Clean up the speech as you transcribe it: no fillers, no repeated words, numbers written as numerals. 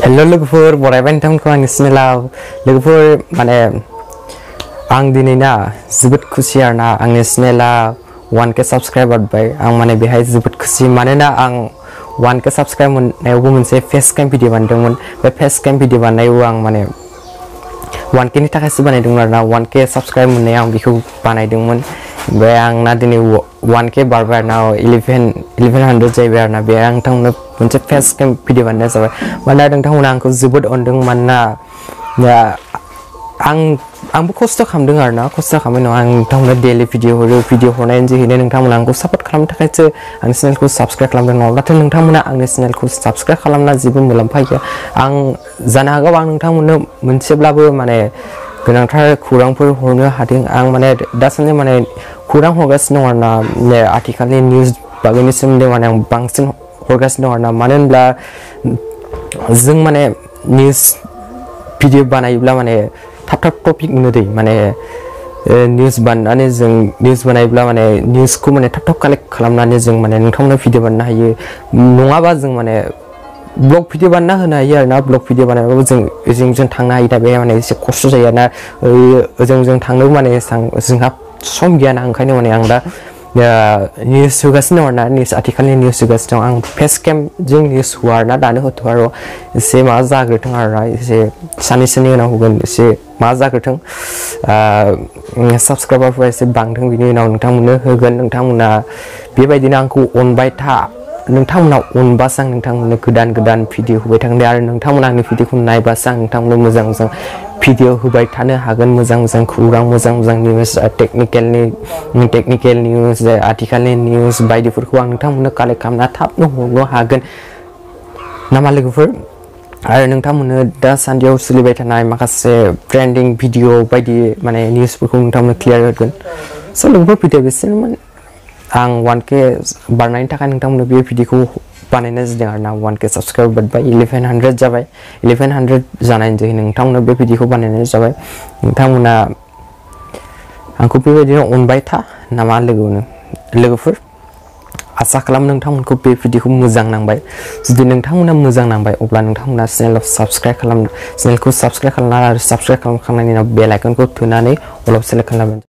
Hello लोगोफोर बरायबाय नोंथांमोनखौ आंनि चेनेलाव लोगोफोर माने आं दिनै ना जोबोद खुसि आरोना आंनि चेनेला 1k साबस्क्राइबार बाय आं माने बेहाय जोबोद खुसि मानोना आं 1k साबस्क्राइब मोननायावबो मोनसे फेस कैम भिडिअ बानायदोंमोन बे फेस कैम भिडिअ बानायनायाव आं माने 1k नि थाखायसो बानायदोंमोन आरोना 1k साबस्क्राइब मोननायाव आं बेखौ बानायदोंमोन बे आंना दिनै 1k बारबाय आरोना 1100 जाहैबाय आरोना बे आं नोंथांमोननो मोनसे फेस कैम भिडिअ बानायनाय जाबाय मानोना नोंथांमोना आंखौ जोबोद अनदों मानोना आंबो खस्थ' खालामदों आरोना खस्थ' खालामनाय नङा आं नोंथांमोननो डेलि भिडिअ हरनायनि जोहैनो नोंथांमोना आंखौ सापर्ट खालामनो थाखायसो आंनि चेनेलखौ साबस्क्राइब खालामदों नङाब्लाथ' नोंथांमोना आंनि चेनेलखौ साबस्क्राइब खालामना जेबो मुलाम्फा गैया आं जानो हागौ आं नोंथांमोननो मोनसेब्लाबो माने गोनांथार खौरांफोर हरनो हादों आं माने दासान्दि माने खौरां हरगासिनो दं आरोना आथिखालनि निउस बागैनि सोमोन्दै माने आं बांसिन हरगासिनो दं आरोना मानो होनब्ला जों माने निउस भिडिअ बानायोब्ला माने थाब टपिक मोनो दै माने निउस बानायनानै जों निउस बानायोब्ला माने निउसखौ माने थाब कालेक्ट खालामनानै जों माने नोंथांमोननो भिडिअ बानायनो हायो नङाबा जों माने ब्लग भिडिअ बानायना होनो हायो आरोना ब्लग भिडिअ बानायबाबो जों थांनो हायो दा बे माने एसे खस्थ' जायो आरोना जों थांनो माने जोंहा सम गैयाना ओंखायनो माने आं दा निउस होगासिनो दं आरोना निउस आथिखालनि निउस होगासिनो दं आं फेस कैम जों निउस होआ आरोना दानो होथ'आ र' एसे माबा जाग्रोथों आरोना एसे साननैसोनि उनाव होगोन एसे माबा जाग्रोथों साबस्क्राइबारफोरा एसे बांथों बिनि उनाव नोंथांमोननो होगोन नोंथांमोना बेबायदिनो आंखौ अनबाय था नोंथांमोना अनबासो आं नोंथांमोननो गोदान भिडिअ होबाय थागोन आरो नोंथांमोना आंनि भिडिअखौ नायबासो आं नोंथांमोननो मोजां भिडिअ होबाय थानो हागोन मोजां खौरां मोजां निउस टेक्निकेल निउस आथिखालनि निउस बायदिफोरखौ आं नोंथांमोननो कालेक्ट खालामना थाबनो हरनो हागोन नामा लोगोफोर आरो नोंथांमोननो दासान्दियाव सोलिबाय थानाय माखासे ट्रेन्डिं भिडिअ बायदि माने निउसफोरखौ नोंथांमोननो क्लियार होगोन स' लोगोफोर भिडिअ बिसोरमोन आं 1k बारनायनि थाखाय नोंथांमोननो बे भिडिअखौ बानायनाय जादों आरोना 1k साबस्क्राइब बारबाय 1100 जाबाय 1100 जानायनि जोहै नोंथांमोननो बे भिडिअखौ बानायनाय जाबाय नोंथांमोना आंखौ बेबायदिनो अनबाय था नामा लोगोफोर आसा खालाम नोंथांमोनखौ बे भिडिअखौ मोजां नांबाय जुदि नोंथांमोना मोजां नांबाय अब्ला नोंथांमोना चेनेलखौ साबस्क्राइब खालामना आरो साबस्क्राइब खालामखांनायनि उनाव बेल आइकनखौ थुनानै अल सेलेक्ट खालामबानो